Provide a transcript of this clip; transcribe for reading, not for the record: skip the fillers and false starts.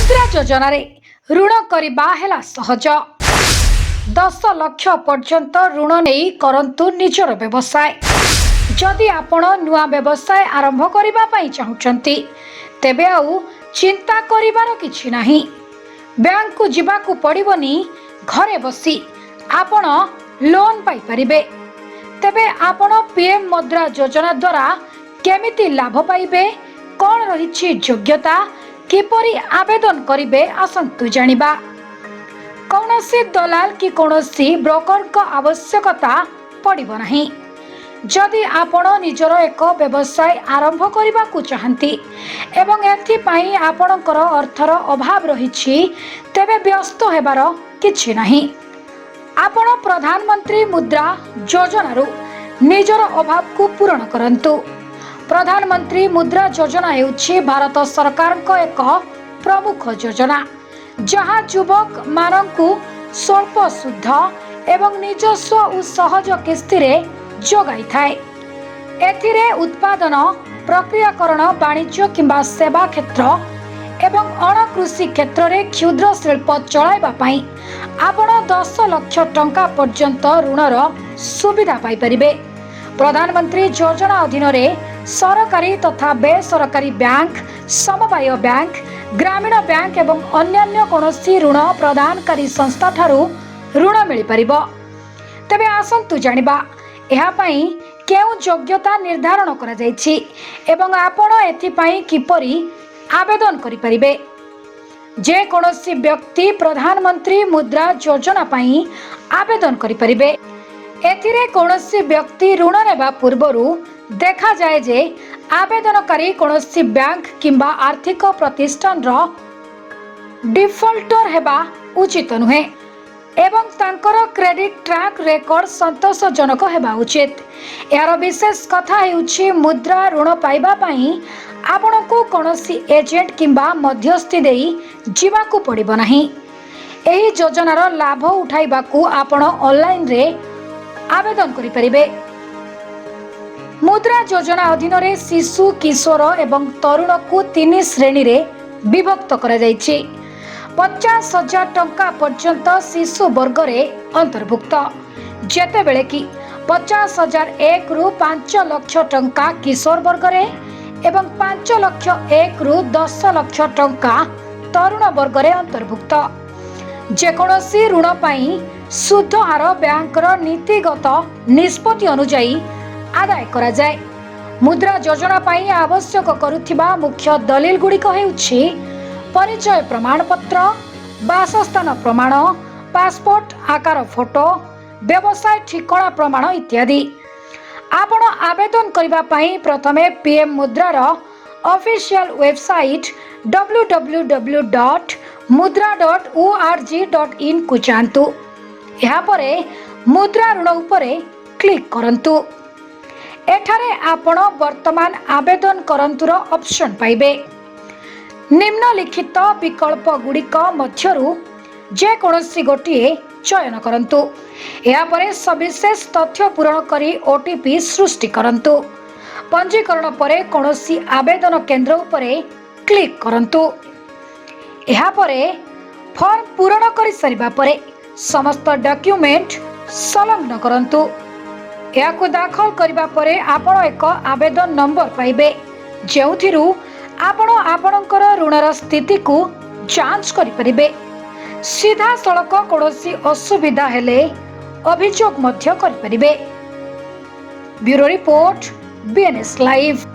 मुद्रा योजना रे ऋण करबा हेला सहज 10 लाख पर्यंत ऋण नहीं करंतु निजर व्यवसाय। जदि आपण नुआ व्यवसाय आरंभ करिबा पई चाहुचंती तेबे आउ चिंता करिबार किछि नाही। बैंक को जिबाकू पड़िबनी, घरे बसी आपण लोन पाई परिबे। तेबे आपण पीएम मुद्रा योजना द्वारा केमिति लाभ पाइबे, कौन रहिछि योग्यता, किपरि आवेदन करिबे आसंतु जानिबा। कौनसी दलाल कि कौनसी ब्रोकर का आवश्यकता पड़िबो नाही। जदि आपण निजर एक व्यवसाय आरंभ करिबाकू चाहंती एवं एथि पई आपणकर अर्थर अभाव रहिछि तेबे व्यस्त हेबार किछि नाही। आपण प्रधानमंत्री मुद्रा योजना रु निजर अभाव को पूरण करंतु। प्रधानमंत्री मुद्रा योजना हेउछि भारत सरकार को एक प्रमुख योजना जहाँ युवक मानकु स्वल्प सुध एवं निजस्व और सहज किस्ती रे जोगाई थाए। एथिरे उत्पादन, प्रक्रियाकरण, वाणिज्य किंबा सेवा क्षेत्र एवं अणकृषि क्षेत्र रे क्षुद्र शिल्प चलाइबा पई आपण 10 लाख टंका पर्यंत ऋणर सुविधा पाई परिबे। प्रधानमंत्री योजना अधीन रे सरकारी तथा बेसरकारी बैंक, समवाय बैंक, ग्रामीण बैंक एवं अन्यान्य कोनोसी ऋण प्रदानकारी संस्था ठारू ऋण मिल परिबो। तेबे आसंतु जानिबा एहा पई केउ योग्यता निर्धारण करा जायछि एवं आपण एथि पई किपरि आवेदन करि परिबे। जे कोनोसी व्यक्ति प्रधानमंत्री मुद्रा योजना पई आवेदन करि परिबे। एथिरे कोनोसी व्यक्ति ऋण नेबा पूर्वरु देखा जाए जे आवेदनकारी कोनोसी बैंक किंबा आर्थिक प्रतिष्ठान रो डिफॉल्टर हेबा उचित नुहे एवं तांकर क्रेडिट ट्रैक रेकर्ड संतोषजनक हेबा उचित। यार विशेष कथा हेउछि मुद्रा ऋण पाइबा पई आपनको कोनोसी एजेंट किंबा मध्यस्थी देई जीवाकू पड़िबो नाही। एही योजनार लाभ उठाइबाकू आपण ऑनलाइन रे आवेदन करि परिबे। मुद्रा योजना अधीन रे शिशु, किशोर एवं तरुण को 3 श्रेणी रे विभक्त करा जायछि। 50,000 टंका पर्यंत शिशु वर्ग रे अंतर्भुक्त, जेते बेले कि 50,001 रु 5 लाख टंका किशोर वर्ग रे एवं 5 लाख 1 रु 10 लाख टंका तरुण वर्ग रे अंतर्भुक्त। जेकोसी ऋण पाई सुध हार बैंकर नीतिगत निष्पत्ति अनुसार आदाय करा जाए। मुद्रा योजना पाई आवश्यक करुथिबा मुख्य दलिल गुड़िक हेउछि परिचय प्रमाण पत्र, बासस्थान प्रमाण, पासपोर्ट आकार फोटो, व्यवसाय ठिकाना प्रमाण इत्यादि। आपण आवेदन करिबा पाई प्रथमे पीएम मुद्रार ऑफिशियल वेबसाइट www.mudra.org.in को जानतु। यहाँ परे मुद्रा ऋण उपरे क्लिक करंतु। एठारे आपण वर्तमान आवेदन करंतुर ऑप्शन पाइबे। निम्नलिखित विकल्प गुड़िक मध्यरु जे कोनोसी गोटिए चयन करंतु। या परे सविशेष तथ्य पूरण करी ओटीपी सृष्टि करंतु। पंजीकरण परे कोनोसी आवेदन केंद्र उपरे क्लिक करंतु। या परे फॉर्म पूरण करि सरिबा परे समस्त डॉक्यूमेंट संलग्न करंतु। याकु दाखल करिबा परे आपण एक आवेदन नंबर पाइबे जेउथिरु आपण आपणकर ऋणर स्थिति को जांच करि परिबे। सीधा सड़क कोनोसी असुविधा हेले अभियोग मध्य करि परिबे। Bureau report BNS live.